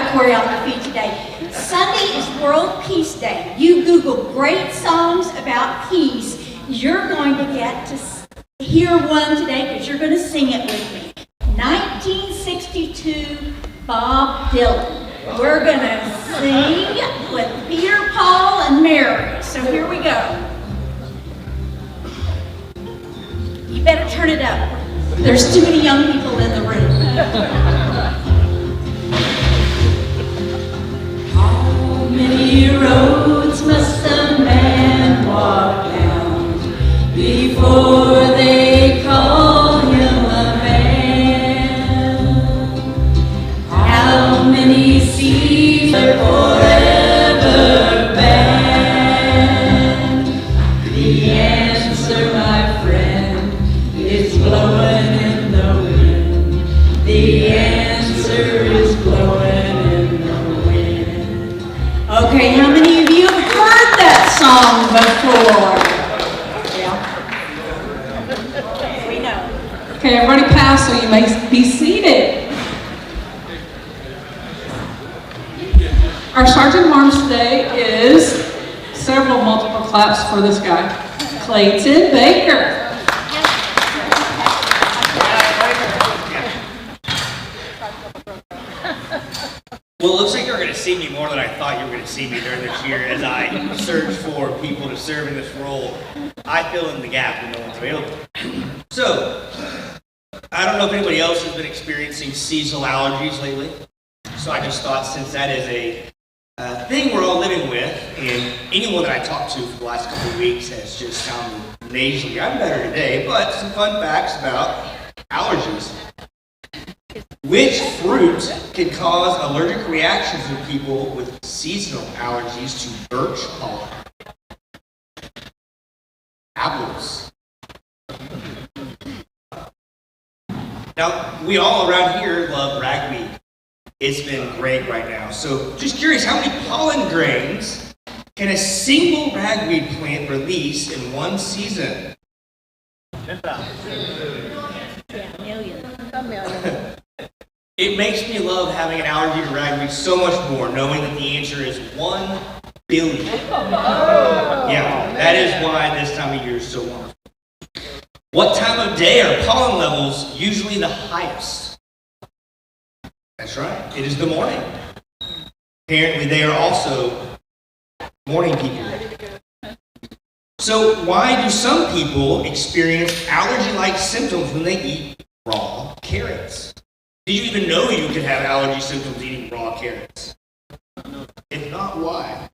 choreography today. Sunday is World Peace Day. You Google great songs about peace, you're going to get to hear one today because you're going to sing it with me. 1962, Bob Dylan. We're going to sing with Peter, Paul, and Mary. So here we go. You better turn it up. There's too many young people in the room. How many roads must a man walk down before they call him a man? How many seas are forever banned? The answer, my friend, is blowing in the wind. The answer is blowing in the wind. Okay, how many of you have heard that song before? Yeah. We know. Okay, everybody pass so you may be seated. Our Sergeant at Arms today is several multiple claps for this guy, Clayton Baker. Well, it looks like you're going to see me more than I thought you were going to see me during this year as I search for people to serve in this role. I fill in the gap when no one's available. So, I don't know if anybody else has been experiencing seasonal allergies lately. So I just thought, since that is a thing we're all living with, and anyone that I talked to for the last couple of weeks has just sounded nasally. I'm better today, but some fun facts about allergies. Which fruit can cause allergic reactions in people with seasonal allergies to birch pollen? Apples. Now, we all around here love ragweed. It's been great right now. So, just curious, how many pollen grains can a single ragweed plant release in one season? 10,000. Yeah, million. A million. It makes me love having an allergy to ragweed so much more, knowing that the answer is 1 billion. Yeah, that is why this time of year is so wonderful. What time of day are pollen levels usually the highest? That's right, it is the morning. Apparently they are also morning people. So why do some people experience allergy-like symptoms when they eat raw carrots? Did you even know you could have allergy symptoms eating raw carrots? If not, why?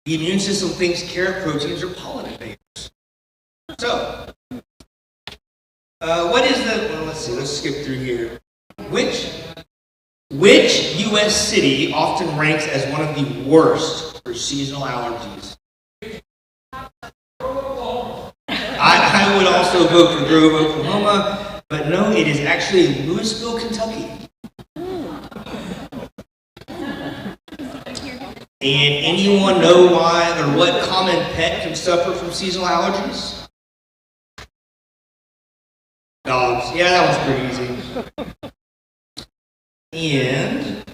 The immune system thinks carrot proteins are pollen invaders. So, what is the, well, let's see, let's skip through here. Which U.S. city often ranks as one of the worst for seasonal allergies? I would also vote for Grove, Oklahoma, but no, it is actually Louisville, Kentucky. And anyone know why or what common pet can suffer from seasonal allergies? Dogs. Yeah, that was pretty easy. And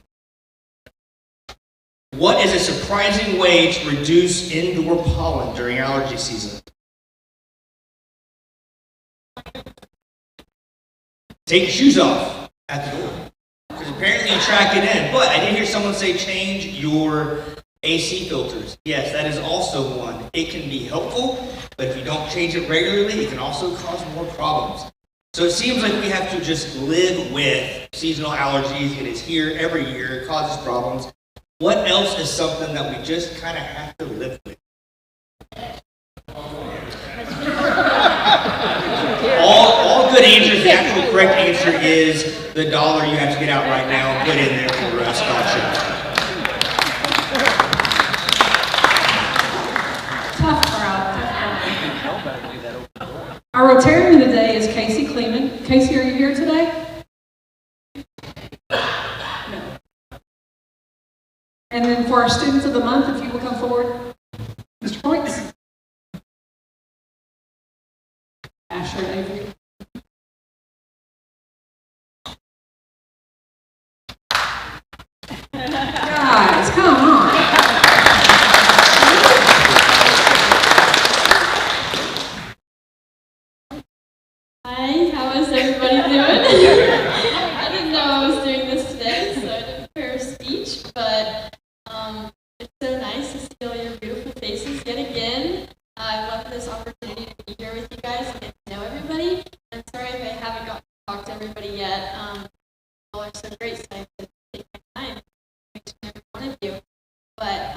what is a surprising way to reduce indoor pollen during allergy season? Take your shoes off at the door, because apparently you track it in. But I did hear someone say change your AC filters. Yes, that is also one. It can be helpful, but if you don't change it regularly, it can also cause more problems. So it seems like we have to just live with seasonal allergies. It is here every year. It causes problems. What else is something that we just kind of have to live with? All good answers. The actual correct answer is the dollar you have to get out right now and put in there for scholarship. Tough crowd. Our Rotarian today is Casey Kleeman. Casey, are you here today? No. And then for our students of the month, if you will come forward, Mr. Points. Asher Avery. guys, come on. Hi, how is everybody doing? I didn't know I was doing this today, so I didn't prepare a speech, but it's so nice to see all your beautiful faces yet again. I love this opportunity to be here with you guys and get to know everybody. I'm sorry if I haven't gotten to talk to everybody yet. You all are so great, so I have to take my time to get to know every one of you. But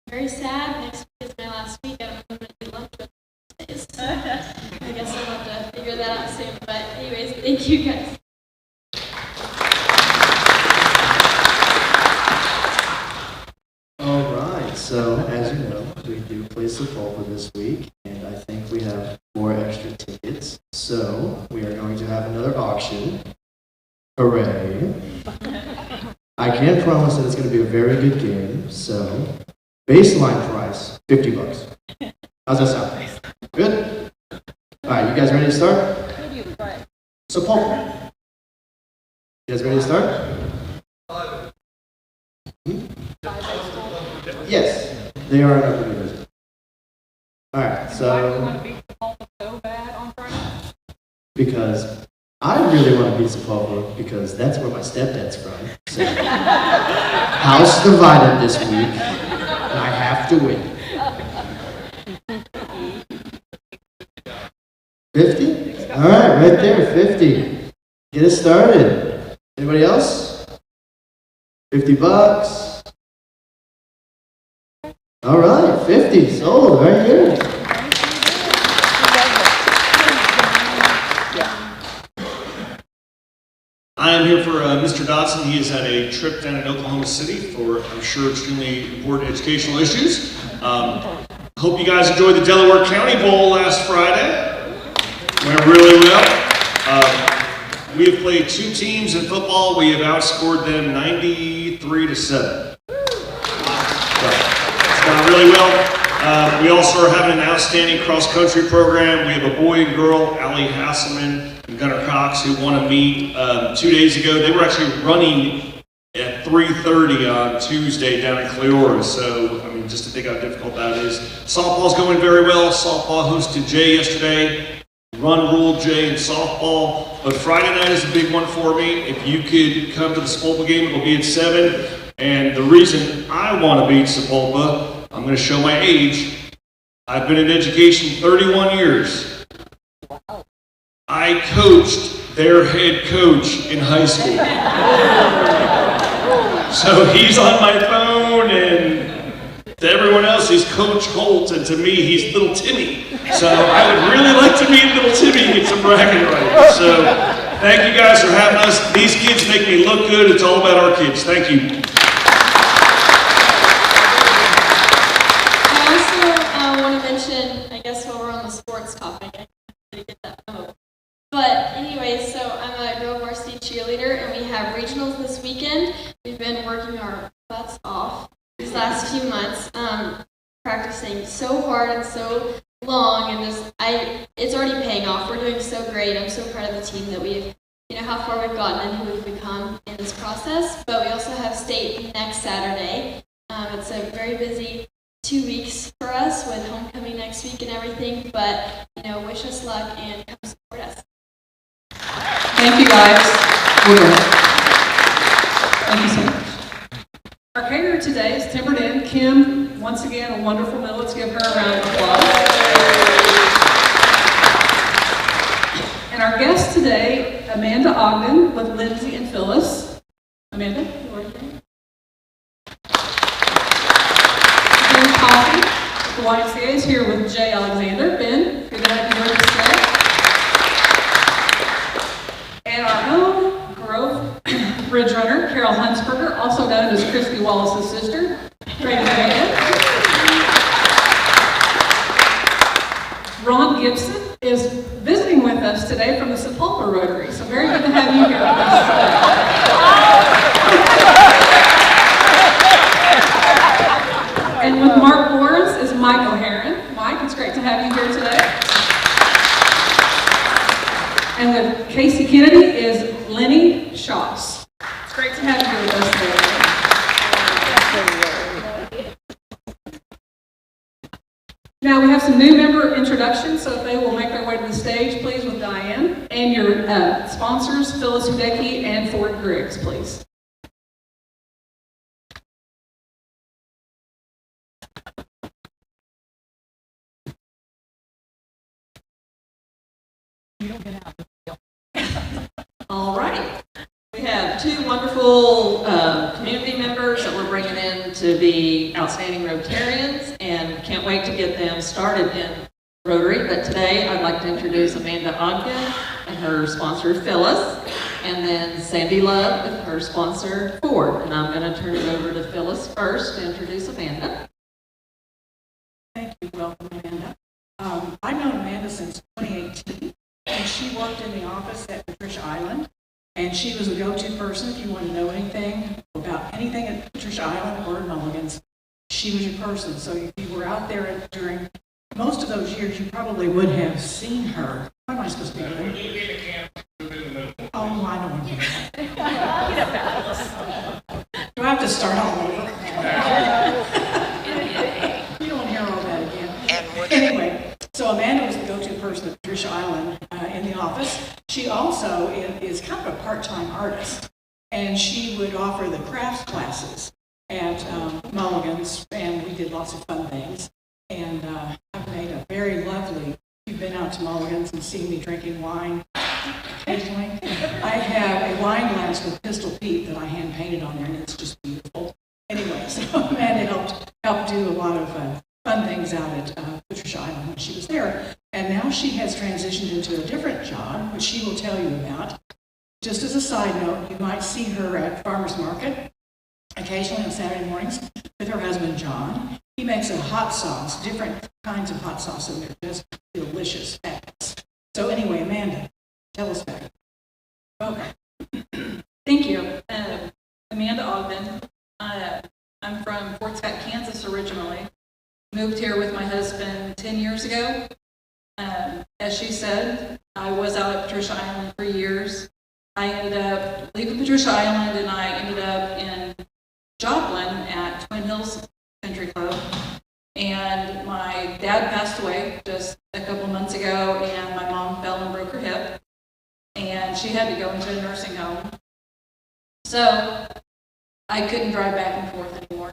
very sad. Next week is my last week. I don't know if I'm going to eat lunch with days. So I guess I'll have to figure that out soon. But anyways, thank you guys. All right, so as you know, we do play Sepulpa this week, and I think we have 4 extra tickets. So we are going to have another auction. Hooray! I can promise that it's going to be a very good game. So baseline price, $50. How's that sound? Good? All right, you guys ready to start? Sepulpa. You guys ready to start? Yes, they are in upper division. All right, so You want to beat Sepulpa so bad on Friday? because I really want to beat Sepulpa because that's where my stepdad's from. So, house divided this week, and I have to win. 50? All right, right there, 50. Get us started. Anybody else? $50. All right, 50 sold right here. I am here for Mr. Dodson. He has had a trip down in Oklahoma City for, I'm sure, extremely important educational issues. Hope you guys enjoyed the Delaware County Bowl last Friday. Went really well. We have played 2 teams in football. We have outscored them 93-7. It's gone really well. We also are having an outstanding cross-country program. We have a boy and girl, Allie Hasselman and Gunnar Cox, who won a meet 2 days ago. They were actually running at 3:30 on Tuesday down in Cleora. So, I mean, just to think how difficult that is. Softball's going very well. Softball hosted Jay yesterday. Run ruled Jay in softball. But Friday night is a big one for me. If you could come to the Sepulpa game, it'll be at 7. And the reason I want to beat Sepulpa, I'm going to show my age. I've been in education 31 years. I coached their head coach in high school. So he's on my phone, and to everyone else, he's Coach Holt, and to me, he's Little Timmy. So I would really like to meet Little Timmy and get some bragging rights. So thank you guys for having us. These kids make me look good. It's all about our kids. Thank you. I guess while we're on the sports topic, I didn't get that memo. But anyway, so I'm a girl varsity cheerleader, and we have regionals this weekend. We've been working our butts off these last few months, practicing so hard and so long, and it's already paying off. We're doing so great. I'm so proud of the team that we've, how far we've gotten and who we've become in this process. But we also have state next Saturday. It's a very busy 2 weeks for us with homecoming next week and everything, but wish us luck and come support us. Thank you, guys. Thank you so much. Our caterer today is Timberlake. Kim, once again, a wonderful meal. Let's give her a round of applause. And our guest today, Amanda Ogden with Lindsay and Phyllis. Amanda, you are here. Ben Coffey, the YMCA, is here with Jay Alexander. Ben, good to have you with us today. And our own Grove Bridge runner, Carol Hunsberger, also known as Christy Wallace's sister. Great to have you. Ron Gibson is visiting with us today from the Sepulpa Rotary, so very good to have you here with us today. And with Mark Lawrence is Mike O'Haron. Mike, it's great to have you here today. And with Casey Kennedy is Lenny Schoss. It's great to have you here with us today. some new member introductions, so if they will make their way to the stage, please, with Diane, and your sponsors, Phyllis Hudecki and Ford Griggs, please. All right. We have two wonderful community members that we're bringing in to be outstanding Rotarians, and can't wait to get them started in Rotary. But today I'd like to introduce Amanda Ogden and her sponsor Phyllis, and then Sandy Love with her sponsor Ford. And I'm going to turn it over to Phyllis first to introduce Amanda. Thank you. Welcome, Amanda. I've known Amanda since 2018, and she worked in the office at Patricia Island, and she was the go-to person if you want to know anything about anything at Patricia Island or Mulligan's. She was your person. So if you were out there during most of those years, you probably would have seen her. What am I supposed to be doing? Oh, I don't want to do that. Do I have to start all over? You don't want to hear all that again. Anyway, so Amanda was the go-to person at Patricia Island in the office. She also is kind of a part-time artist, and she would offer the crafts classes at Mulligan's, and we did lots of fun things. And I've made a very lovely, you've been out to Mulligan's and seen me drinking wine occasionally. I have a wine glass with Pistol Pete that I hand painted on there, and it's just beautiful. Anyway, so Amanda helped do a lot of fun things out at Patricia Island when she was there. And now she has transitioned into a different job, which she will tell you about. Just as a side note, you might see her at Farmers Market occasionally on Saturday mornings with her husband, John. He makes a hot sauce, different kinds of hot sauce, and they're just delicious. So anyway, Amanda, tell us about it. Okay. Thank you. Amanda Ogden. I'm from Fort Scott, Kansas originally. Moved here with my husband 10 years ago. As she said, I was out at Patricia Island for years. I ended up leaving Patricia Island, and I ended up in Joplin at Twin Hills Country Club. And my dad passed away just a couple months ago, and my mom fell and broke her hip. And she had to go into a nursing home. So I couldn't drive back and forth anymore.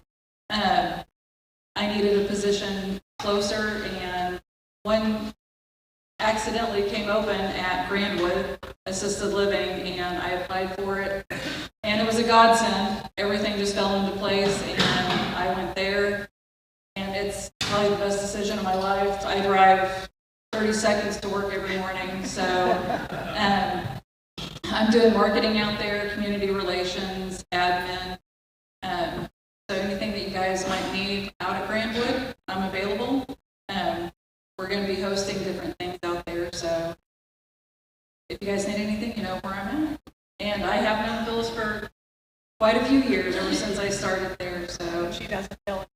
I needed a position closer, and one accidentally came open at Grandwood Assisted Living, and I applied for it. And it was a godsend. Everything just fell into place, and I went there. And it's probably the best decision of my life. I drive 30 seconds to work every morning, so I'm doing marketing out there, community relations, admin. So anything that you guys might need out at Grandwood, I'm available. We're going to be hosting different things out there, so if you guys need anything, you know where I'm at. And I have known Phyllis for quite a few years, ever since I started there, so. She doesn't tell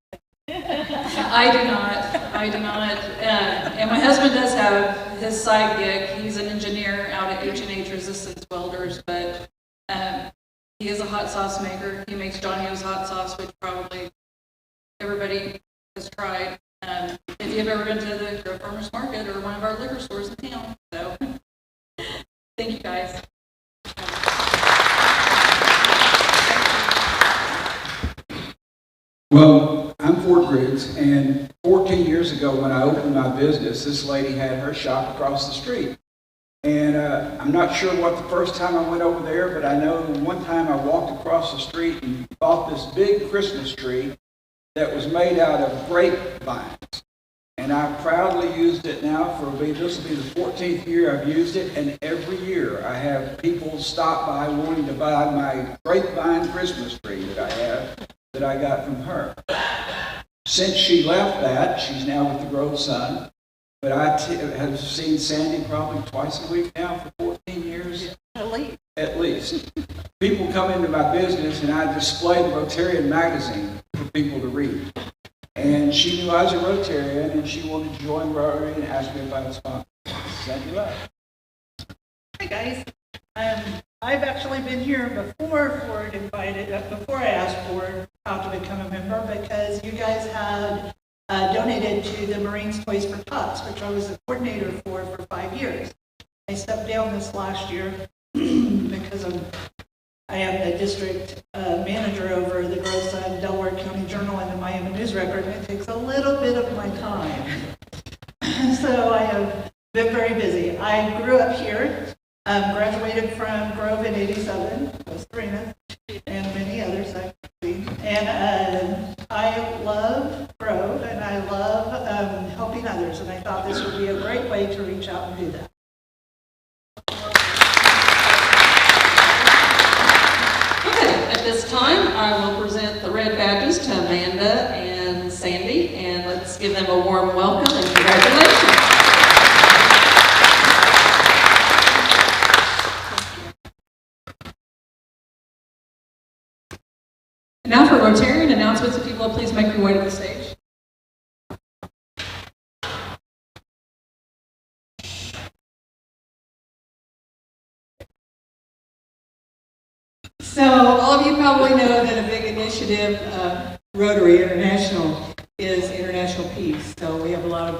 I do not. And my husband does have his side gig. He's an engineer out at H&H Resistance Welders, but he is a hot sauce maker. He makes Johnny O's hot sauce, which probably everybody has tried. If you've ever been to the Grove Farmers Market or one of our liquor stores in town. So, thank you guys. Well, I'm Ford Griggs, and 14 years ago when I opened my business, this lady had her shop across the street. And I'm not sure what the first time I went over there, but I know one time I walked across the street and bought this big Christmas tree that was made out of grapevines. And I proudly used it now this will be the 14th year I've used it, and every year I have people stop by wanting to buy my grapevine Christmas tree that I got from her. Since she left that, she's now with the Grove Sun, but I have seen Sandy probably twice a week now for 14 years. At least. People come into my business and I display the Rotarian magazine for people to read. And she knew I was a Rotarian and she wanted to join Rotary and asked me if I would sponsor. Sandy left. Hi guys. I've actually been here before I asked Ford how to become a member, because you guys had donated to the Marines Toys for Tots, which I was the coordinator for 5 years. I stepped down this last year because I am the district manager over the Grove Sun, Delaware County Journal, and the Miami News Record, and it takes a little bit of my time. So I have been very busy. I grew up here, graduated from Grove in '87, was Serena, and many others actually. And I love Grove, and I love helping others, and I thought this would be a great way to reach out and do that. Okay, at this time, I will present the red badges to Amanda and Sandy, and let's give them a warm welcome and congratulations. And now for Rotarian announcements, if you will please make your way to the stage. So all of you probably know that a big initiative of Rotary International is international peace. So we have a lot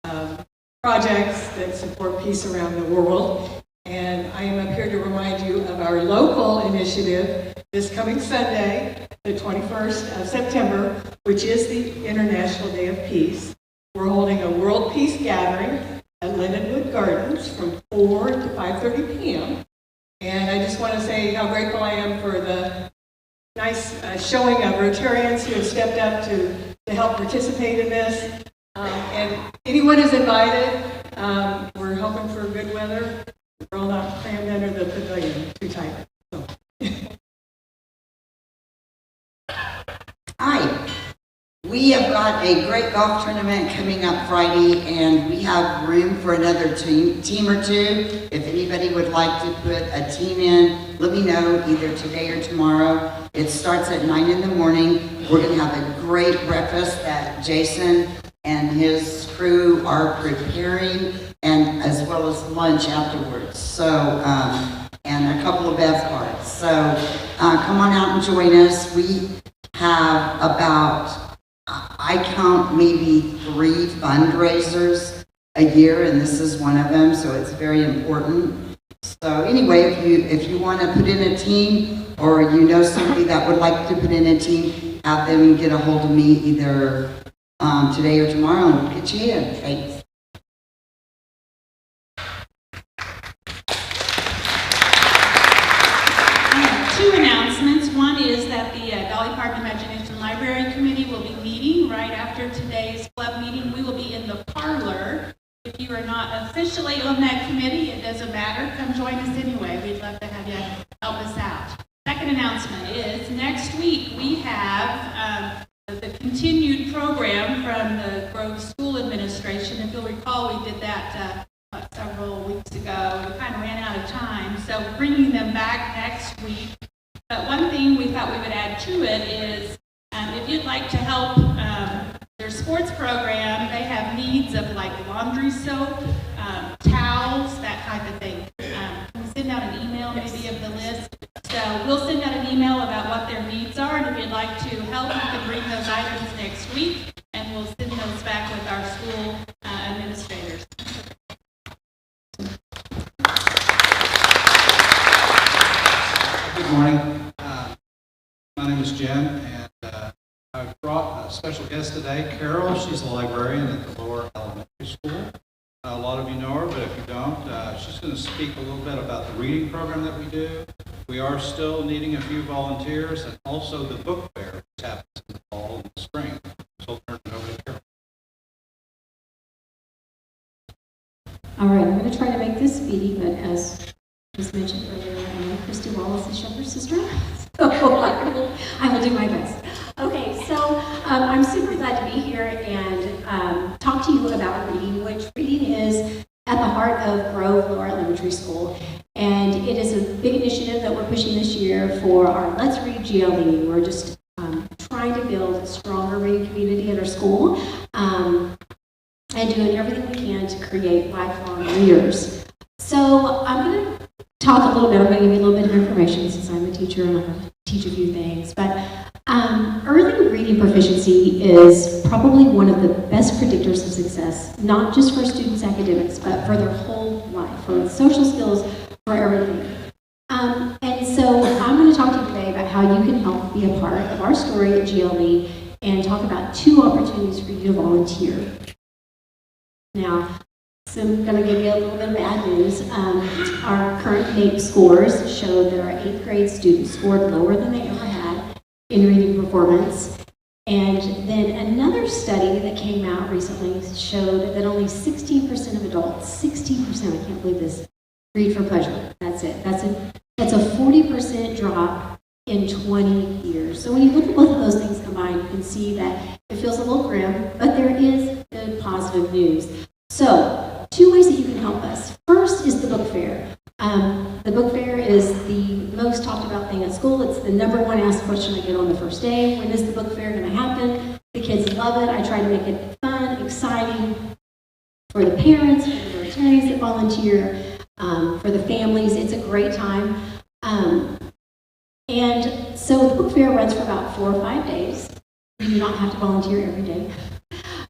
of projects that support peace around the world. And I am up here to remind you of our local initiative this coming Sunday, the 21st of September, which is the International Day of Peace. We're holding a World Peace Gathering at Lindenwood Gardens from 4 to 5:30 p.m. And I just want to say how grateful I am for the nice showing of Rotarians who have stepped up to help participate in this. And anyone is invited. We're hoping for good weather. We're all not crammed under the pavilion too tight. So. Hi. We have got a great golf tournament coming up Friday, and we have room for another team or two. If anybody would like to put a team in, let me know either today or tomorrow. It starts at 9 in the morning. We're going to have a great breakfast that Jason and his crew are preparing, and as well as lunch afterwards. So, and a couple of bath cards. So, come on out and join us. We have about, I count maybe 3 fundraisers a year, and this is one of them, so it's very important. So anyway, if you want to put in a team, or you know somebody that would like to put in a team, have them get a hold of me either today or tomorrow, and we'll get you in. Thanks. Two announcements. One is that the Dolly Park Imagination Library Committee will be meeting right after today's club meeting. We will be in the parlor. If you are not officially on that committee, it doesn't matter. Come join us anyway. We'd love to have you help us out. Second announcement is next week we have the continued program from the Grove School Administration. If you'll recall, we did that several weeks ago. We kind of ran out of time, so bringing them back next week. But one thing we thought we would add to it is if you'd like to help their sports program, they have needs of like laundry soap, towels, that type of thing. Can we send out an email maybe of the list? So we'll send out an email about what their needs are, and if you'd like to help, you can bring those items next week, and we'll send those back with our school administrators. Good morning. My name is Jim, and I've brought a special guest today, Carol. She's a librarian at the Lower Elementary School. A lot of you know her, but if you don't, she's going to speak a little bit about the reading program that we do. We are still needing a few volunteers, and also the book fair, which happens in the fall and the spring. So I'll turn it over to Carol. All right, I'm going to try to make this speedy, but as was mentioned earlier, I'm Christy Wallace, the shepherd's sister, so I will do my best. Okay, so I'm super glad to be here and talk to you about reading, which reading is at the heart of Grove Lower Elementary School, and it is a big initiative that we're pushing this year for our Let's Read GLE. We're just trying to build a stronger reading community at our school and doing everything we can to create lifelong readers. So I'm going to talk a little bit, I'm going to give you a little bit of information since I'm a teacher and I'm going to teach a few things, but early reading reading proficiency is probably one of the best predictors of success, not just for students' academics, but for their whole life, for social skills, for everything. And so I'm going to talk to you today about how you can help be a part of our story at GLE and talk about 2 opportunities for you to volunteer. Now, so I'm going to give you a little bit of bad news. Our current NAEP scores show that our 8th grade students scored lower than they ever had in reading performance. And then another study that came out recently showed that only 16% of adults, 16%, I can't believe this, read for pleasure. That's it. That's a 40% drop in 20 years. So when you look at both of those things combined, you can see that it feels a little grim, but there is good positive news. So 2 ways that you can help us. First is the book fair. The book fair is the most talked about thing at school. It's the #1 asked question I get on the first day. When is the book fair going to happen? The kids love it. I try to make it fun, exciting for the parents, for the Rotarians that volunteer, for the families. It's a great time. And so the book fair runs for about 4 or 5 days. You do not have to volunteer every day.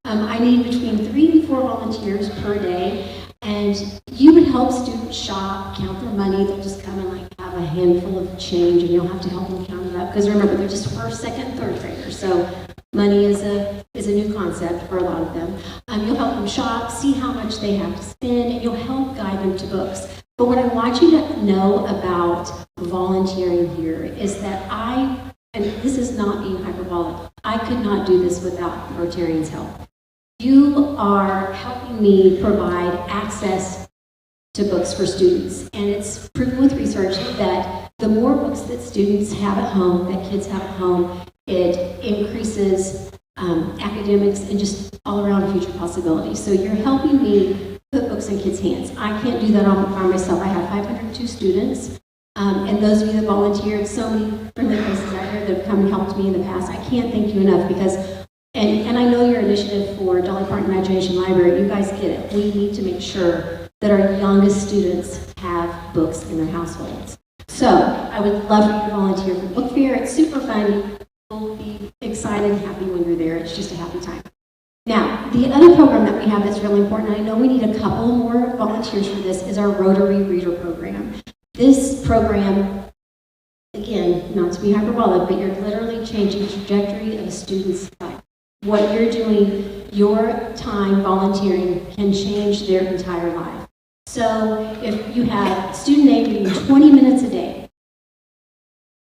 I need between 3 and 4 volunteers per day, and you would help students shop, count their money. They'll just come and like have a handful of change, and you'll have to help them count it up, because remember, they're just 1st, 2nd, 3rd graders, so money is a new concept for a lot of them. You'll help them shop, see how much they have to spend, and you'll help guide them to books. But what I want you to know about volunteering here is that and this is not being hyperbolic, I could not do this without Rotarians' help. You are helping me provide access to books for students, and it's proven with research that the more books that students have at home, that kids have at home, it increases academics and just all around future possibilities. So you're helping me put books in kids' hands. I can't do that by myself. I have 502 students, and those of you that volunteered, so many friendly faces out here that have come and helped me in the past. I can't thank you enough, because and I know your initiative for Dolly Parton Imagination Library, you guys get it. We need to make sure that our youngest students have books in their households. So I would love for you to volunteer for the book fair. It's super fun. You'll be excited and happy when you're there. It's just a happy time. Now, the other program that we have that's really important, and I know we need a couple more volunteers for this, is our Rotary Reader Program. This program, again, not to be hyperbolic, but you're literally changing the trajectory of a student's life. What you're doing, your time volunteering can change their entire life. So if you have student A reading 20 minutes a day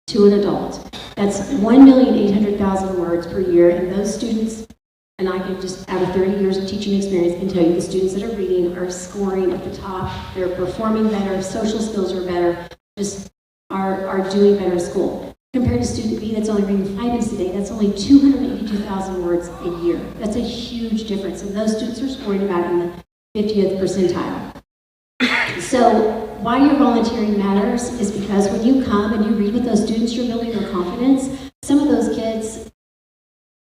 to an adult, that's 1,800,000 words per year, and those students, and I can just, out of 30 years of teaching experience, can tell you the students that are reading are scoring at the top, they're performing better, social skills are better, just are doing better in school. Compared to student B that's only reading 5 minutes a day, that's only 282,000 words a year. That's a huge difference, and those students are scoring about in the 50th percentile. So why your volunteering matters is because when you come and you read with those students, you're building their confidence. Some of those kids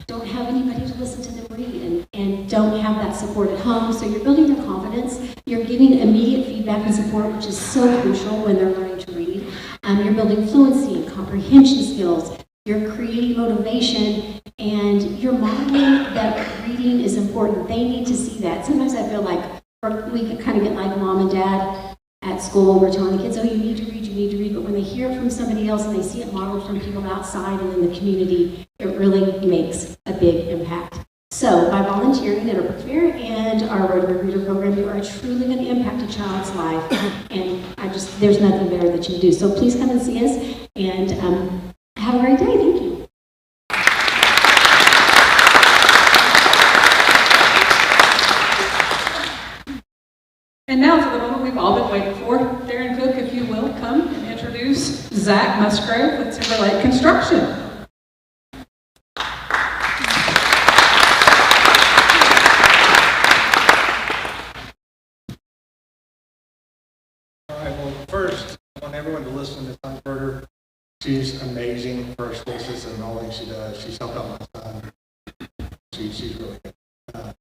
don't have anybody to listen to them read and don't have that support at home, so you're building their confidence. You're giving immediate feedback and support, which is so crucial when they're learning to read. You're building fluency and comprehension skills. You're creating motivation, and you're modeling that reading is important. They need to see that. Sometimes I feel like we can kind of get like mom and dad at school. We're telling the kids, oh, you need to read, you need to read. But when they hear it from somebody else and they see it modeled from people outside and in the community, it really makes a big impact. So by volunteering at our book fair and our Rotary Reader Program, you are truly going to impact a child's life. And there's nothing better that you can do. So please come and see us, and have a great day. Thank you. And now for the moment we've all been waiting for. Darren Cook, if you will, come and introduce Zach Musgrove with Timberlake Construction. All right, well, first, I want everyone to listen to Sun Furter. She's amazing for her school system and all that she does. She's helped out my son. She's really good. As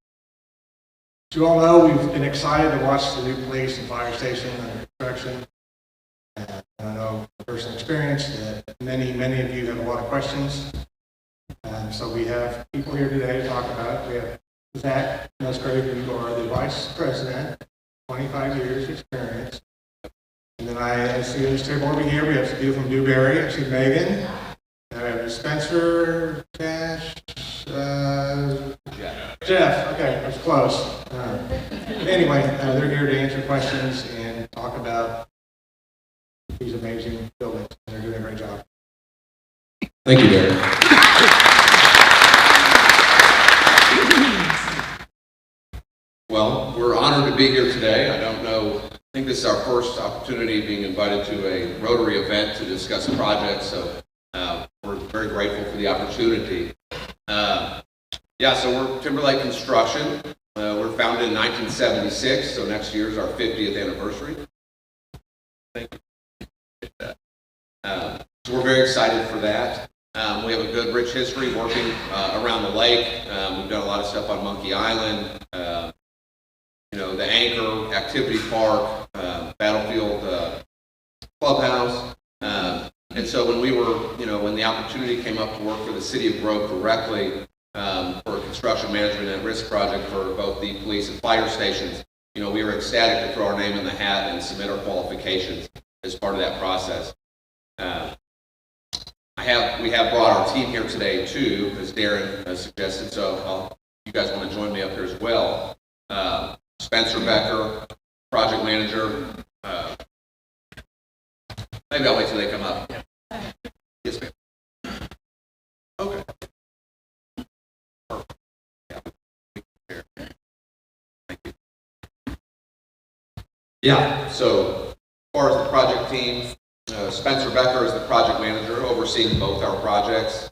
you all know, we've been excited to watch the new police and fire station under construction. And I know from personal experience that many of you have a lot of questions. So we have people here today to talk about it. We have Zach Musgrave, you are the vice president, 25 years experience. And then I see this table over here, we have some people from Dewberry. I see Megan, Spencer, Cash, Jeff. Okay, that's close. Anyway, they're here to answer questions and talk about these amazing buildings. They're doing a great job. Thank you, Derek. Well, we're honored to be here today. I think this is our first opportunity being invited to a Rotary event to discuss projects, so we're very grateful for the opportunity. So we're Timberlake Construction. We're founded in 1976, so next year is our 50th anniversary. Thank you. So we're very excited for that. We have a good, rich history working around the lake. We've done a lot of stuff on Monkey Island, the Anchor Activity Park, Battlefield Clubhouse. And so when the opportunity came up to work for the City of Grove directly for a construction management and risk project for both the police and fire stations, we were ecstatic to throw our name in the hat and submit our qualifications as part of that process. We have brought our team here today too, as Darren suggested, so you guys want to join me up here as well. Spencer Becker, project manager. Maybe I'll wait till they come up. Yes, ma'am. Okay. Thank you. Yeah, so as far as the project team, Spencer Becker is the project manager overseeing both our projects.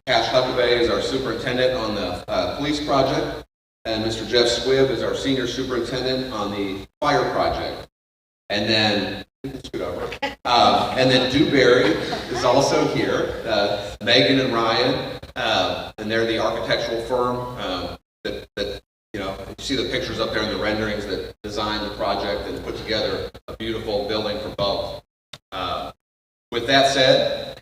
Cash Huckabee is our superintendent on the police project, and Mr. Jeff Squibb is our senior superintendent on the fire project. And then, and then Dewberry is also here. Megan and Ryan, and they're the architectural firm that you see the pictures up there in the renderings that designed the project and put together a beautiful building for both. With that said,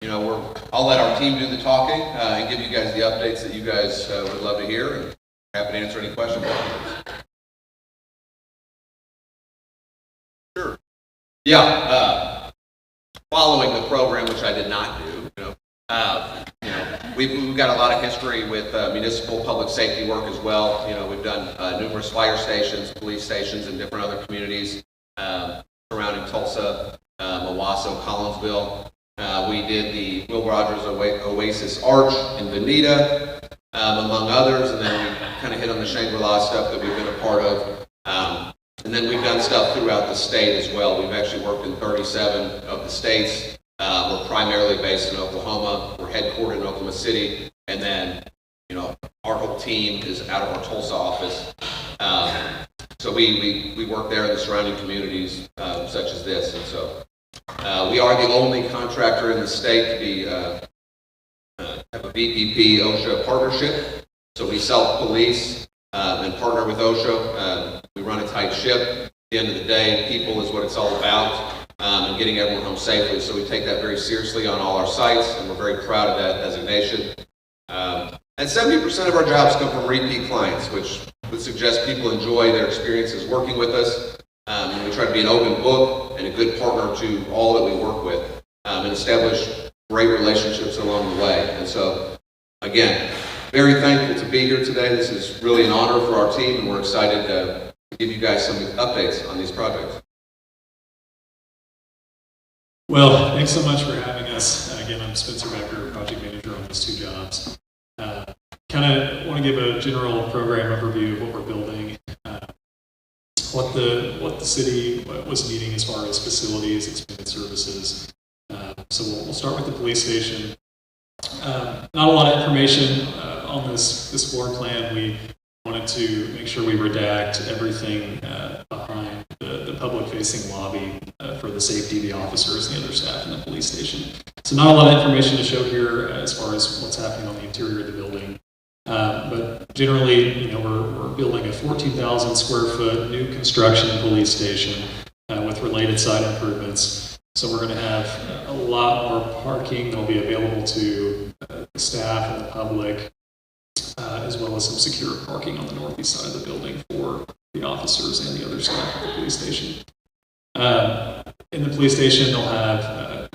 I'll let our team do the talking and give you guys the updates that you guys would love to hear, and happy to answer any questions. Sure. Yeah. Following the program, which I did not do, we've got a lot of history with municipal public safety work as well. We've done numerous fire stations, police stations, and different other communities surrounding Tulsa, Owasso, Collinsville. We did the Will Rogers Oasis Arch in Bonita, among others, and then we kind of hit on the Shangri-La stuff that we've been a part of. And then we've done stuff throughout the state as well. We've actually worked in 37 of the states. We're primarily based in Oklahoma. We're headquartered in Oklahoma City, and then our whole team is out of our Tulsa office. So we work there in the surrounding communities such as this, and so we are the only contractor in the state to be have a VPP OSHA partnership. So we self-police and partner with OSHA. We run a tight ship. At the end of the day, people is what it's all about, and getting everyone home safely. So we take that very seriously on all our sites, and we're very proud of that designation. And 70% of our jobs come from repeat clients, which would suggest people enjoy their experiences working with us. And we try to be an open book and a good partner to all that we work with, and establish great relationships along the way. And so, again, very thankful to be here today. This is really an honor for our team, and we're excited to give you guys some updates on these projects. Well, thanks so much for having us. Again, I'm Spencer Becker, project manager on these two jobs. Kind of want to give a general program overview of what we're building, what the city was needing as far as facilities, expanded services. So we'll start with the police station. Not a lot of information on this floor plan. We wanted to make sure we redact everything behind the public-facing lobby for the safety of the officers and the other staff in the police station. So not a lot of information to show here as far as what's happening on the interior of the building. But generally, we're building a 14,000 square foot new construction police station with related site improvements. So we're going to have a lot more parking. They'll be available to the staff and the public, as well as some secure parking on the northeast side of the building for the officers and the other staff at the police station. In the police station, they'll have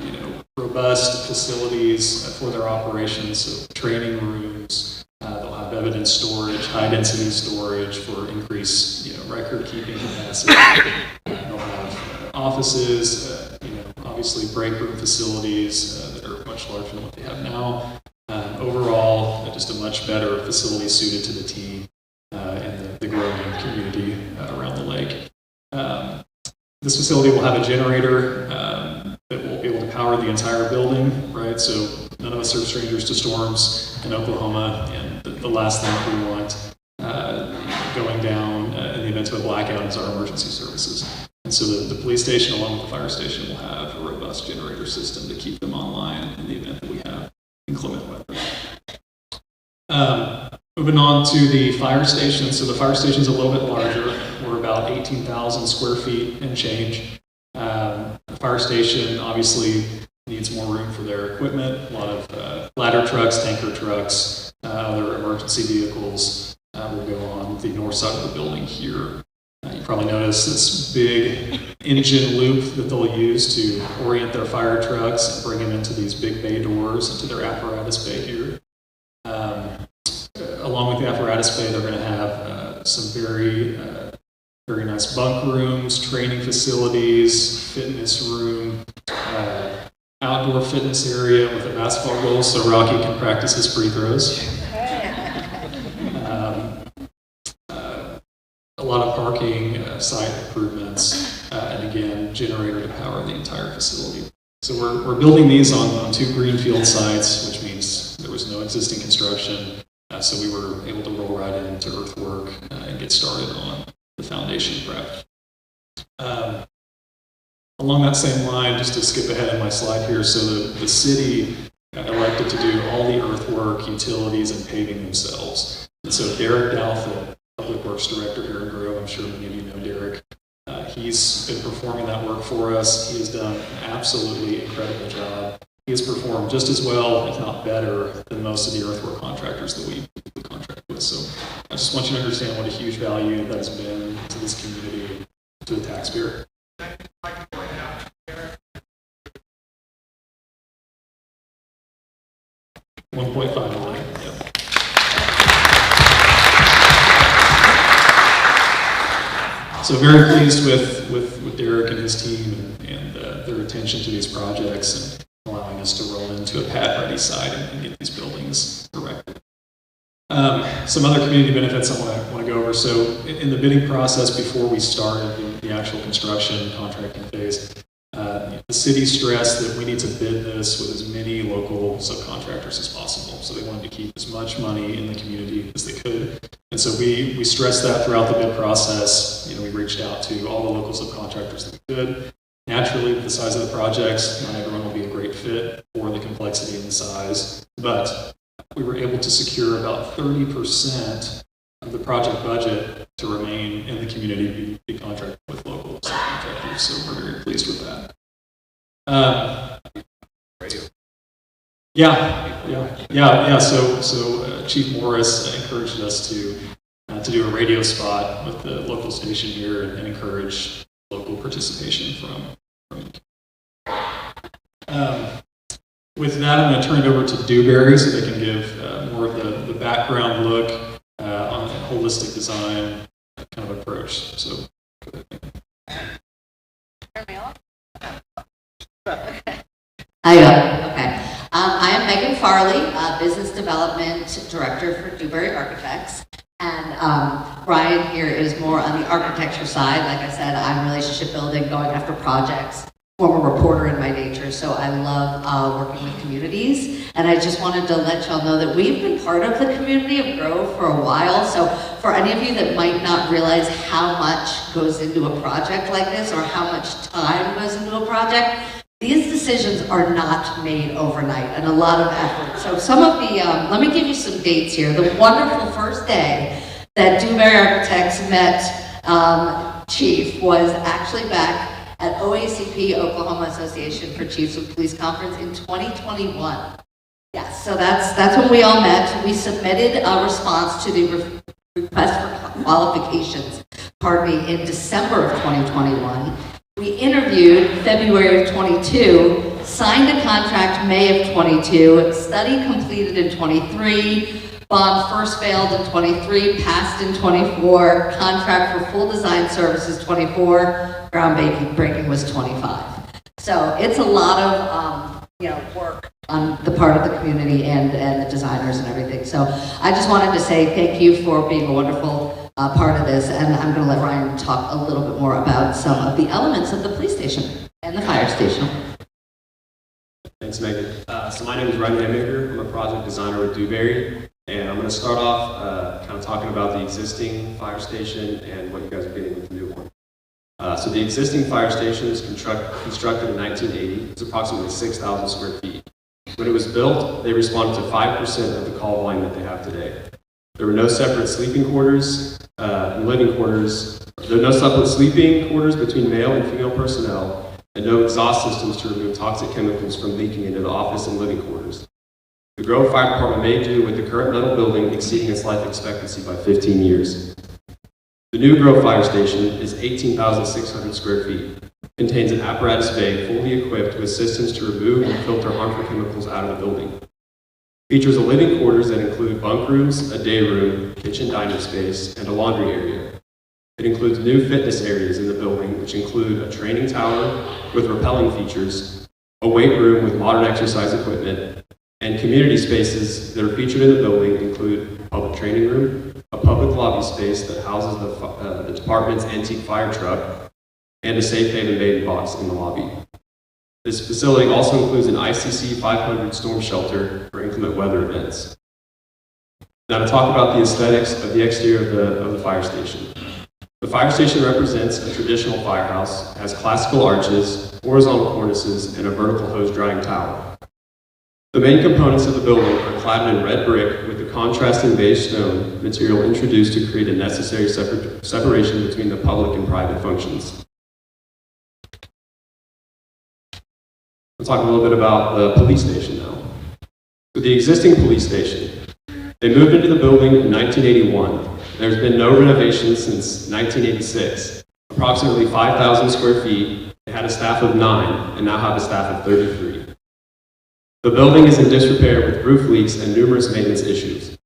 robust facilities for their operations, so training rooms. They'll have evidence storage, high-density storage for increased record-keeping capacity. They'll have offices, obviously break room facilities that are much larger than what they have now. Overall, just a much better facility suited to the team and the growing community around the lake. This facility will have a generator that will be able to power the entire building, right? So none of us are strangers to storms in Oklahoma, and the last thing we want going down in the event of a blackout is our emergency services. And so the police station, along with the fire station, will have a robust generator system to keep them online in the event that we have inclement weather. Moving on to the fire station. So the fire station is a little bit larger. We're about 18,000 square feet and change. The fire station obviously needs more room for their equipment. A lot of ladder trucks, tanker trucks, other emergency vehicles will go on the north side of the building here. You probably noticed this big engine loop that they'll use to orient their fire trucks and bring them into these big bay doors into their apparatus bay here. Along with the apparatus bay, they're going to have some very nice bunk rooms, training facilities, fitness room, outdoor fitness area with a basketball goal so Rocky can practice his free throws. A lot of parking, site improvements, and again, generator to power the entire facility. So we're building these on 2 greenfield sites, which means there was no existing construction. So we were able to roll right into earthwork and get started on the foundation prep. Along that same line, just to skip ahead in my slide here, so the city elected to do all the earthwork, utilities, and paving themselves. And so Derek Dalford, Public Works Director here in Grove, I'm sure many of you know Derek. He's been performing that work for us. He has done an absolutely incredible job. He has performed just as well, if not better, than most of the earthwork contractors that we contract with. So I just want you to understand what a huge value that has been to this community and to the taxpayer. $1.5 million. Yep. So very pleased with Derek and his team and their attention to these projects and allowing us to roll into a pad-ready site and get these buildings erected. Some other community benefits I want to go over. So in the bidding process before we started the actual construction contracting phase, the city stressed that we need to bid this with as many local subcontractors as possible. So they wanted to keep as much money in the community as they could. And so we stressed that throughout the bid process. We reached out to all the local subcontractors that we could. Naturally, with the size of the projects, not everyone will be a great fit for the complexity and the size, but we were able to secure about 30% of the project budget to remain in the community, be contracted with local subcontractors. So we're very pleased with that. Radio. Yeah. So Chief Morris encouraged us to do a radio spot with the local station here and encourage local participation from. With that, I'm going to turn it over to Dewberry so they can give more of the background look on the holistic design kind of approach. So. Okay. I am Megan Farley, Business Development Director for Dewberry Architects. And Brian here is more on the architecture side. Like I said, I'm relationship building, going after projects, former reporter in my nature, so I love working with communities. And I just wanted to let y'all know that we've been part of the community of Grove for a while. So for any of you that might not realize how much goes into a project like this or how much time goes into a project, these decisions are not made overnight and a lot of effort. So some of the, let me give you some dates here. The wonderful first day that Dewberry Architects met Chief was actually back at OACP, Oklahoma Association for Chiefs of Police Conference in 2021. Yes, So that's when we all met. We submitted a response to the request for qualifications, in December of 2021. We interviewed February of 22, signed a contract May of 22, study completed in 23, bond first failed in 23, passed in 24, contract for full design services 24, groundbreaking was 25. So it's a lot of work on the part of the community and the designers and everything. So I just wanted to say thank you for being a wonderful part of this, and I'm going to let Ryan talk a little bit more about some of the elements of the police station and the fire station. Thanks, Megan. So my name is Ryan Haymaker. I'm a project designer with Dewberry, and I'm going to start off kind of talking about the existing fire station and what you guys are getting with the new one. So the existing fire station was constructed in 1980. It's approximately 6,000 square feet. When it was built, they responded to 5% of the call volume that they have today. There were no separate sleeping quarters and living quarters. There were no separate sleeping quarters between male and female personnel, and no exhaust systems to remove toxic chemicals from leaking into the office and living quarters. The Grove Fire Department made do with the current metal building exceeding its life expectancy by 15 years. The new Grove Fire Station is 18,600 square feet, contains an apparatus bay fully equipped with systems to remove and filter harmful chemicals out of the building. Features a living quarters that include bunk rooms, a day room, kitchen dining space, and a laundry area. It includes new fitness areas in the building, which include a training tower with rappelling features, a weight room with modern exercise equipment, and community spaces that are featured in the building include a public training room, a public lobby space that houses the department's antique fire truck, and a safe haven maiden box in the lobby. This facility also includes an ICC 500 storm shelter for inclement weather events. Now to talk about the aesthetics of the exterior of the fire station. The fire station represents a traditional firehouse, has classical arches, horizontal cornices, and a vertical hose drying tower. The main components of the building are cladded in red brick with the contrasting beige stone material introduced to create a necessary separation between the public and private functions. We'll talk a little bit about the police station now. So the existing police station, they moved into the building in 1981. There's been no renovations since 1986. Approximately 5,000 square feet. They had a staff of 9 and now have a staff of 33. The building is in disrepair with roof leaks and numerous maintenance issues.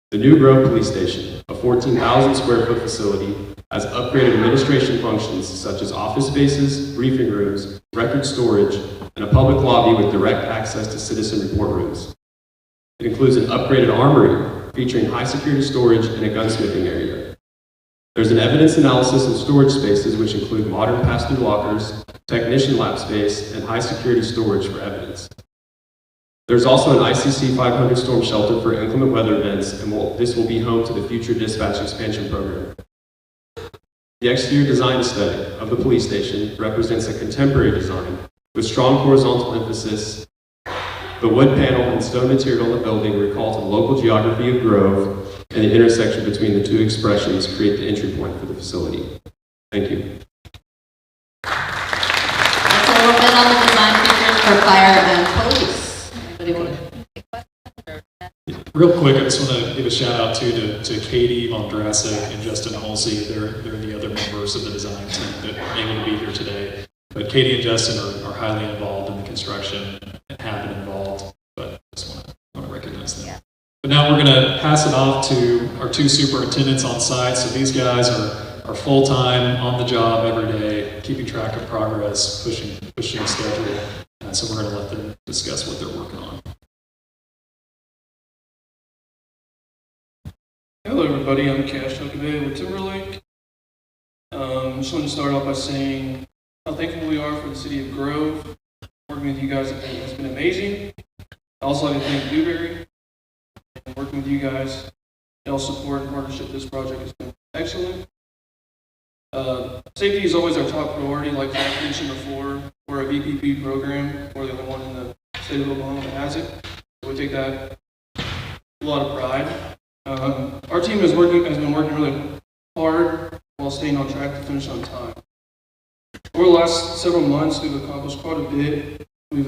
The new Grove Police Station, a 14,000 square foot facility, has upgraded administration functions such as office spaces, briefing rooms, record storage, and a public lobby with direct access to citizen report rooms. It includes an upgraded armory featuring high security storage and a gunsmithing area. There's an evidence analysis and storage spaces which include modern pass-through lockers, technician lab space, and high security storage for evidence. There's also an ICC 500 storm shelter for inclement weather events, and this will be home to the future dispatch expansion program. The exterior design aesthetic of the police station represents a contemporary design with strong horizontal emphasis. The wood panel and stone material in the building recall to the local geography of Grove, and the intersection between the two expressions create the entry point for the facility. Thank you. That's a little bit on the design features for fire and police. Real quick, I just want to give a shout out to Katie Von Drasek and Justin Halsey. They're the other members of the design team that are able to be here today. But Katie and Justin are highly involved in the construction and have been involved, but I just want to recognize them. Yeah. But now we're going to pass it off to our 2 superintendents on site. So these guys are full-time on the job every day, keeping track of progress, pushing schedule. So we're going to let them discuss what they're working on. Hello everybody, I'm Cash Huckabee with Timberlake. Just want to start off by saying how thankful we are for the city of Grove. Working with you guys has been amazing. I also like to thank Dewberry. Working with you guys, y'all support and partnership this project has been excellent. Safety is always our top priority, like I mentioned before. We're a VPP program. We're the only one in the state of Oklahoma that has it. So we take that with a lot of pride. Our team has been working really hard while staying on track to finish on time. Over the last several months, we've accomplished quite a bit We've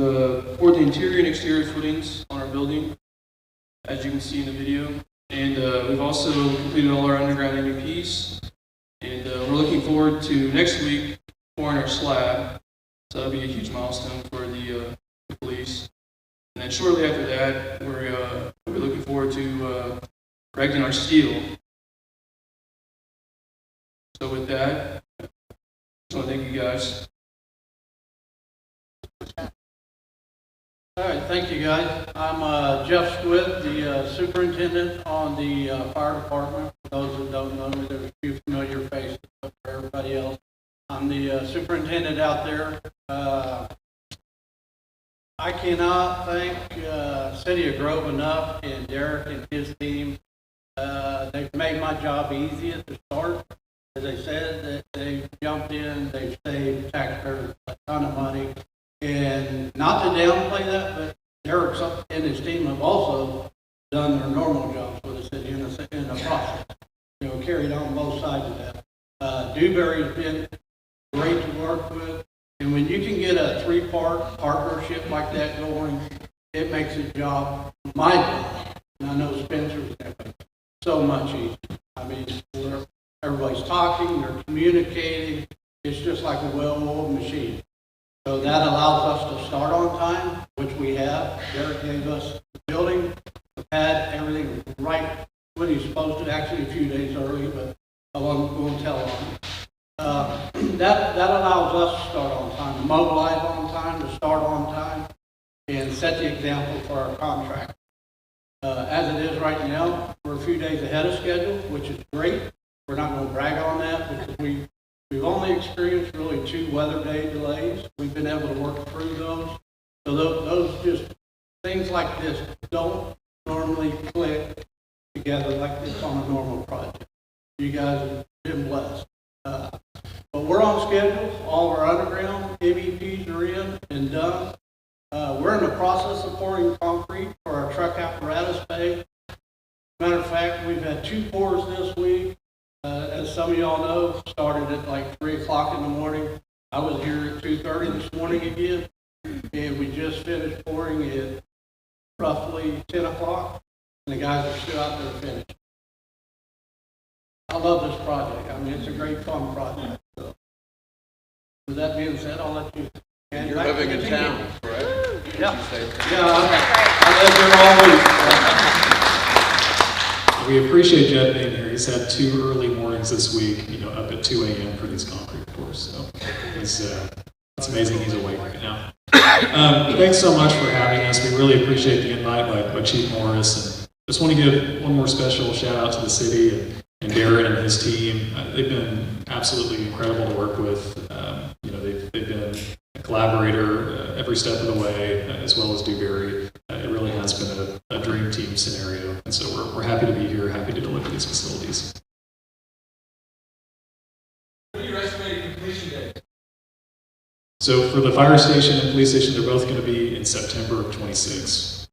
poured the interior and exterior footings on our building, as you can see in the video. And we've also completed all our underground MEPs. And we're looking forward to next week pouring our slab. So that'll be a huge milestone for the police. And then shortly after that, we're looking forward to erecting our steel. So with that, I just want to thank you guys. All right, thank you guys. I'm Jeff Squid, the superintendent on the fire department. For those who don't know me, there's a few familiar faces, but for everybody else, I'm the superintendent out there. I cannot thank City of Grove enough and Derek and his team. They've made my job easy at the start. As I said, that they've jumped in, they've saved taxpayers a ton of money. And not to downplay that, but Derek and his team have also done their normal jobs for the city in the process. You know, carried on both sides of that. Dewberry's been great to work with. And when you can get a three-part partnership like that going, it makes the job, my job, and I know Spencer's so much easier. I mean, everybody's talking, they're communicating. It's just like a well-oiled machine. So that allows us to start on time, which we have. Derek gave us the building, the pad, everything right when he's supposed to, actually a few days early, but I won't tell him. That allows us to start on time, to mobilize on time, to start on time, and set the example for our contract. As it is right now, we're a few days ahead of schedule, which is great. We're not going to brag on that because we've only experienced really 2 weather day delays. We've been able to work through those. So those just things like this don't normally click together like this on a normal project. You guys have been blessed. But we're on schedule. All of our underground MEPs are in and done. We're in the process of pouring concrete for our truck apparatus bay. Matter of fact, we've had 2 pours this week. As some of y'all know, started at like 3 o'clock in the morning. I was here at 2:30 this morning again, and we just finished pouring at roughly 10 o'clock, and the guys are still out there finishing. I love this project. I mean, it's a great fun project. So, with that being said, I'll let you. And you're living in town, correct? Yeah. I live here all week. We appreciate Jed being here. He's had 2 early mornings this week, up at 2 a.m. for these concrete pours. So it's amazing he's awake right now. Thanks so much for having us. We really appreciate the invite by Chief Morris. And just want to give one more special shout out to the city and Darren and his team. They've been absolutely incredible to work with. They've been a collaborator every step of the way, as well as Dewberry. It really has been a dream team scenario, and so we're happy to be here, happy to deliver these facilities. What are your estimated completion dates? So for the fire station and police station, they're both going to be in September of 26.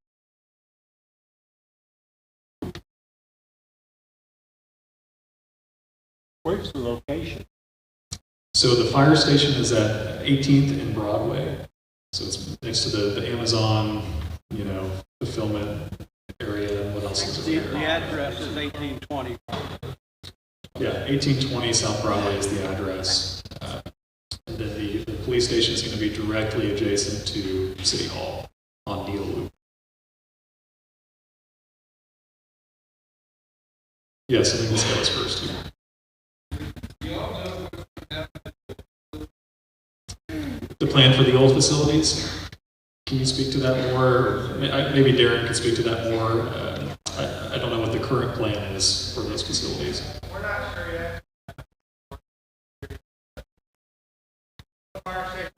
Where's the location? So the fire station is at 18th and Broadway. So it's next to the Amazon, fulfillment area. What else is The there? address is 1820. Yeah, 1820 South Broadway is the address. And then the police station is going to be directly adjacent to City Hall on Needle Loop. Yes, I think this goes first here. The plan for the old facilities? Can you speak to that more? Maybe Darren could speak to that more. I don't know what the current plan is for those facilities. We're not sure yet. Fire station,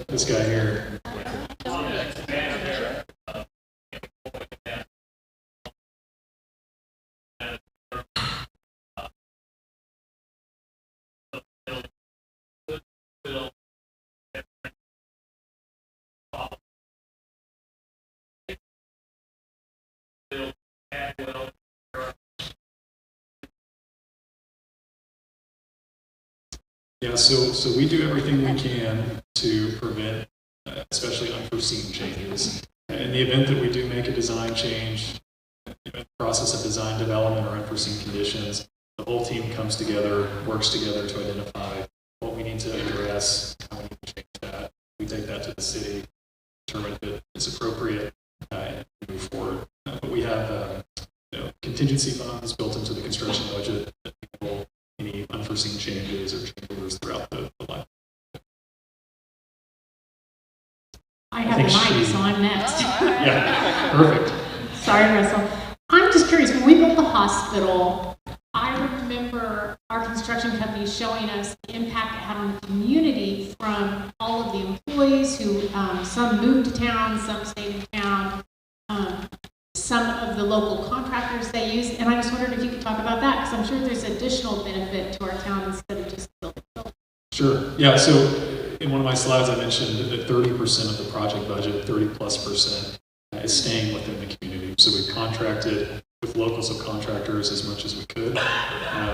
This guy here. Yeah, so we do everything we can to prevent, especially unforeseen changes. In the event that we do make a design change, in the process of design development or unforeseen conditions, the whole team comes together, works together to identify what we need to address, how we need to change that. We take that to the city, determine if it's appropriate, and move forward. But we have contingency funds built into the construction budget that handle any unforeseen changes or change orders throughout the life. I have the mic, so I'm next. Yeah, perfect. Sorry, Russell. I'm just curious, when we built the hospital, I remember our construction company showing us the impact it had on the community from all of the employees who, some moved to town, some stayed in town, some of the local contractors they used, and I just wondered if you could talk about that, because I'm sure there's additional benefit to our town instead of just building. Sure. Yeah, so in one of my slides I mentioned that 30% of the project budget, 30+%, is staying within the community. So we've contracted with local subcontractors as much as we could.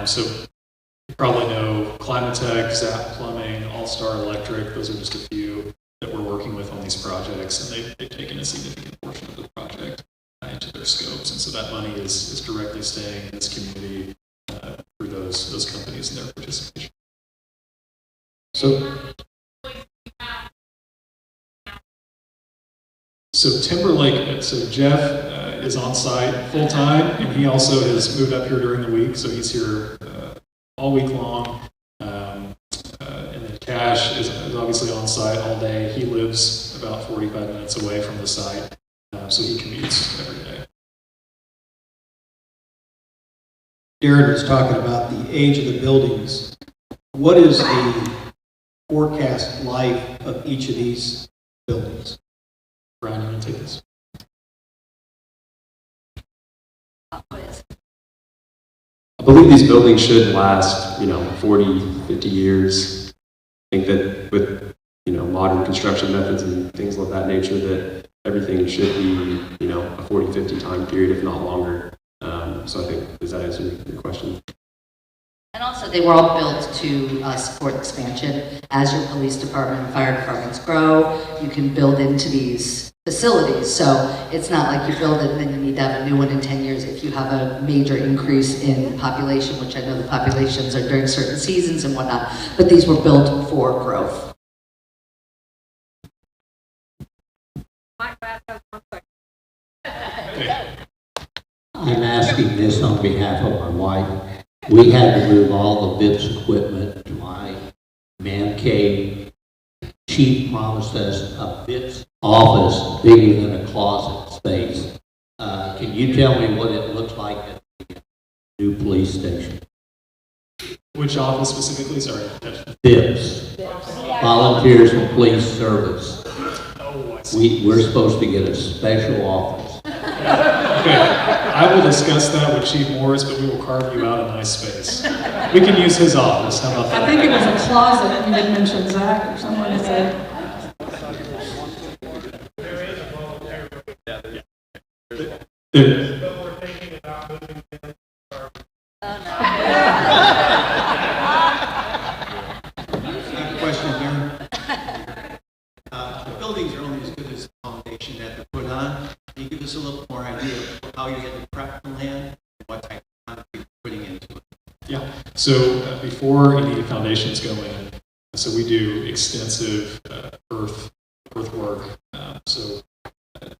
So you probably know Climatech, Zap Plumbing, All-Star Electric, those are just a few that we're working with on these projects, and they've taken a significant portion of the project into their scopes. And so that money is directly staying in this community through those companies and their participation. So Timberlake, so Jeff is on site full time, and he also has moved up here during the week, so he's here all week long. And then Cash is obviously on site all day. He lives about 45 minutes away from the site, so he commutes every day. Darren was talking about the age of the buildings. What is the forecast life of each of these buildings? Brian, you want to take this? I believe these buildings should last, 40, 50 years. I think that with, modern construction methods and things of that nature, that everything should be, a 40, 50 time period, if not longer. So I think, does that answer your question? And also, they were all built to support expansion. As your police department and fire departments grow, you can build into these facilities. So it's not like you build it and then you need to have a new one in 10 years if you have a major increase in population, which I know the populations are during certain seasons and whatnot, but these were built for growth. I'm asking this on behalf of my wife. We had to move all the VIPS equipment to my man cave. Chief promised us a VIPS office bigger than a closet space. Can you tell me what it looks like at the new police station? Which office specifically? Sorry. VIPS. Volunteers for Police Service. Oh, I see. We're supposed to get a special office. Okay, I will discuss that with Chief Morris, but we will carve you out a nice space. We can use his office. How about that? I think it was a closet. You didn't mention Zach or someone that said. We're thinking about moving to Question, Darren. The buildings are only as good as the foundation that they're put on. Can you give us a little more idea of how you had to prep the land and what type of concrete you're putting into it? Yeah, so before any foundations go in, so we do extensive earthwork.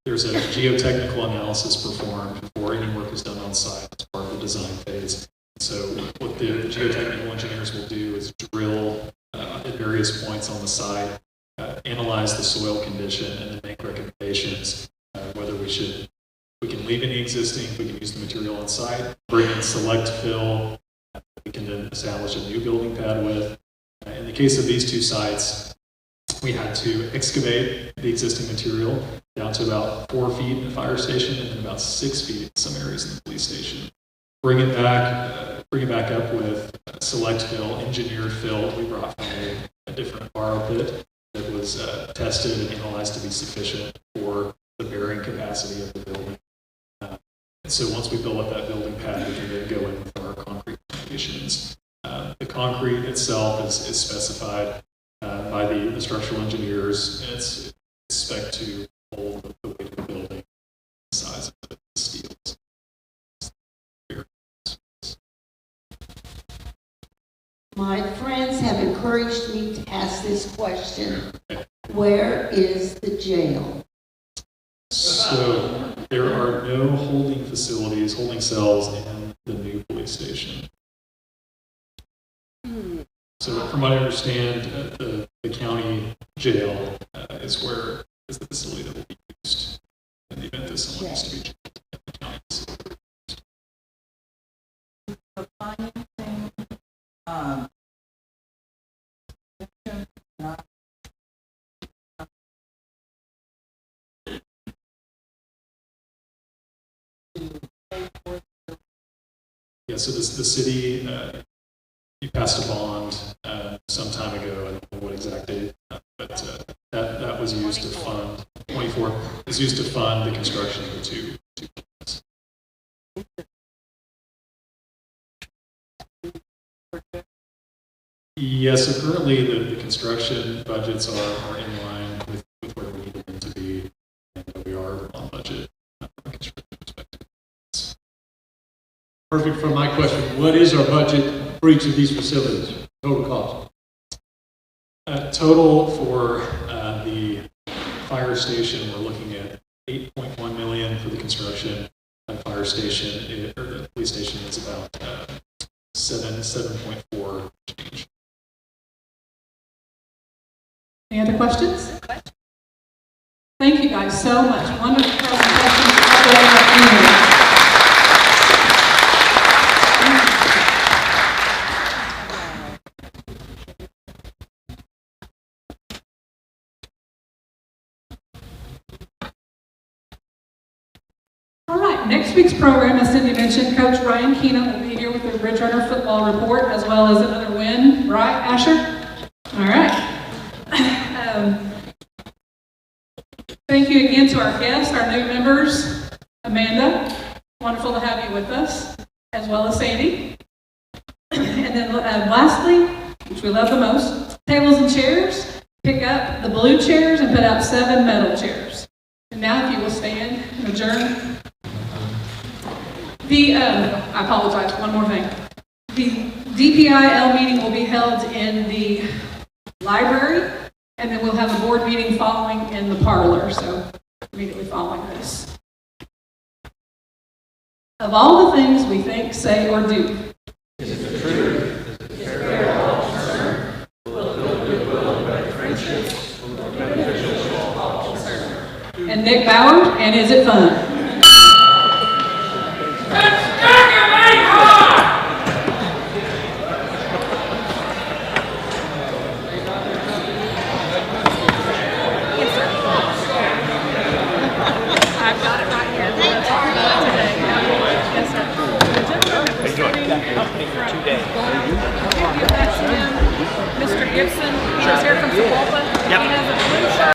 There's a geotechnical analysis performed before any work is done on site as part of the design phase. So what the geotechnical engineers will do is drill at various points on the site, analyze the soil condition, and then make recommendations whether we can leave any existing, if we can use the material on site, bring in select fill, we can then establish a new building pad with. In the case of these two sites, we had to excavate the existing material down to about 4 feet in the fire station and then about 6 feet in some areas in the police station. Bring it back up with select fill, engineered fill. We brought from a different borrow pit that was tested and analyzed to be sufficient for the bearing capacity of the building. And so once we build up that building pad, we can then go in with our concrete foundations. The concrete itself is specified by the structural engineers, and it's spec to hold the weight of the building, the size of the steels. My friends have encouraged me to ask this question. Where is the jail? So there are no holding facilities, holding cells in the new police station. So from what I understand, the county jail is the facility that will be used in the event that someone needs to be jailed at the county facility. Yeah, so the city, you passed a bond some time ago, I don't know what exact date, but that was used to fund, 24, was used to fund the construction of the two buildings. Yes, so currently the construction budgets are in line with where we need them to be, and we are on budget from a construction perspective. Perfect for my question. What is our budget for each of these facilities? Total cost? Total for the fire station, we're looking at $8.1 million for the construction. The fire station, or the police station, is about 7.4 change. Any other questions? Thank you guys so much. Wonderful presentations. All right, next week's program, as Cindy mentioned, Coach Ryan Keenum will be here with the Ridge Runner football report, as well as another win, right, Asher? All right. Thank you again to our guests, our new members. Amanda, wonderful to have you with us, as well as Sandy. And then lastly, which we love the most, tables and chairs. Pick up the blue chairs and put out 7 metal chairs. And now if you will stand and adjourn. I apologize, one more thing. The DPIL meeting will be held in the library, and then we'll have a board meeting following in the parlor, so immediately following this. Of all the things we think, say, or do, is it the truth? Is it fair to all concerned? Will it build goodwill and better friendships? Will it be beneficial to all concerned? And Nick Bauer, and is it fun? Mr. Gibson, he was here from Topolpa. He has a blue shirt.